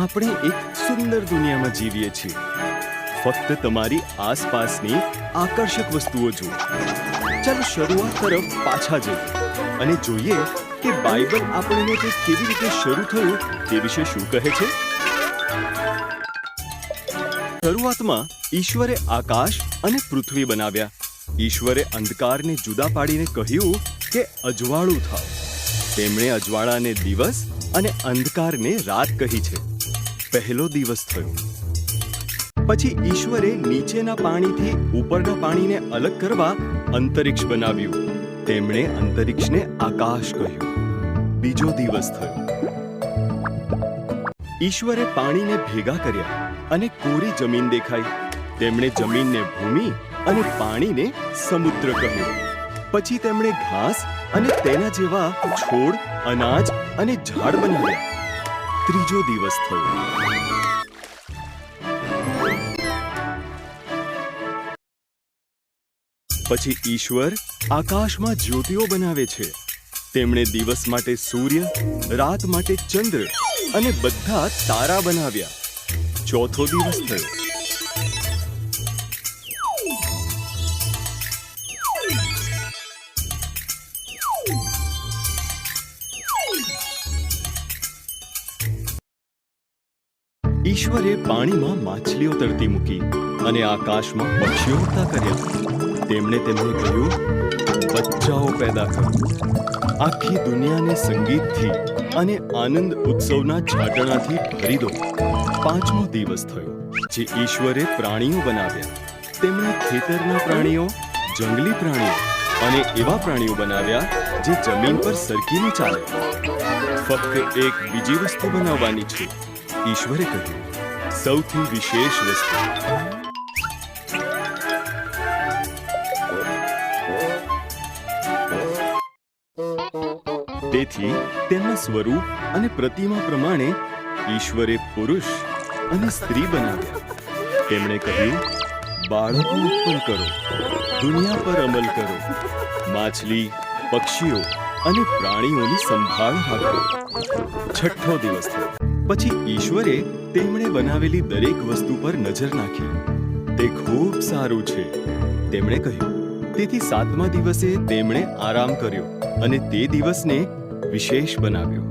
આપણે એક સુંદર દુનિયામાં જીવીએ છીએ. ફક્ત તમારી આસપાસની આકર્ષક વસ્તુઓ જુઓ. ચાલો શરૂઆત તરફ પાછા જઈએ અને જોઈએ કે બાઇબલ આપણને તે કેવી રીતે શરૂ થયું તે વિશે શું કહે છે. શરૂઆતમાં ઈશ્વરે આકાશ અને પૃથ્વી બનાવ્યા. ઈશ્વરે અંધકારને જુદા પાડીને કહ્યું કે અજવાળું થાવ. તેમણે અજવાળાને દિવસ અને અંધકારને રાત કહી છે. પહેલો દિવસ થયો. પછી ઈશ્વરે નીચેના પાણીથી ઉપરના પાણીને અલગ કરવા અંતરિક્ષ બનાવ્યું. તેમણે અંતરિક્ષને આકાશ કહ્યું. બીજો દિવસ થયો. ઈશ્વરે પાણીને ભેગા કર્યા અને કોરી જમીન દેખાઈ. તેમણે જમીનને ભૂમિ અને પાણીને સમુદ્ર કહ્યું. પછી તેમણે ઘાસ અને તેના જેવા છોડ, અનાજ અને ઝાડ બનાવ્યા. ત્રીજો દિવસ થયો. પછી ઈશ્વર આકાશમાં જ્યોતિઓ બનાવે છે. તેમણે દિવસ માટે સૂર્ય, રાત માટે ચંદ્ર અને બધા તારા બનાવ્યા. ચોથો દિવસ થયો. ઈશ્વરે પાણીમાં માછલીઓ તરતી મૂકી અને આકાશમાં પક્ષીઓ ઉડતા કર્યા. તેમણે તેમને કહ્યું, બચ્ચાઓ પેદા કરો. આખી દુનિયાને સંગીતથી અને આનંદ ઉત્સવના છાટણાથી ભરી દો. પાંચમો દિવસ થયો. જે ઈશ્વરે પ્રાણીઓ બનાવ્યા. તેમણે ખેતરના પ્રાણીઓ, જંગલી પ્રાણીઓ અને એવા પ્રાણીઓ બનાવ્યા જે જમીન પર સરકીને ચાલે. ફક્ત એક બીજી વસ્તુ બનાવવાની છે. ઈશ્વરે કહ્યું, સૌથી વિશેષ વસ્તુ. તેથી તેમના સ્વરૂપ અને પ્રતિમા પ્રમાણે ઈશ્વરે પુરુષ અને સ્ત્રી બનાવ્યા. તેમણે કહ્યું, બાળકો ઉત્પન્ન કરો, દુનિયા પર અમલ કરો, માછલી, પક્ષીઓ અને પ્રાણીઓની સંભાળ રાખો. છઠ્ઠો દિવસ થયો. પછી ઈશ્વરે તેમણે બનાવેલી દરેક વસ્તુ પર નજર નાખી. તે ખૂબ સારું છે. તેમણે કહ્યું. તેથી સાતમા દિવસે તેમણે આરામ કર્યો અને તે દિવસને વિશેષ બનાવ્યો.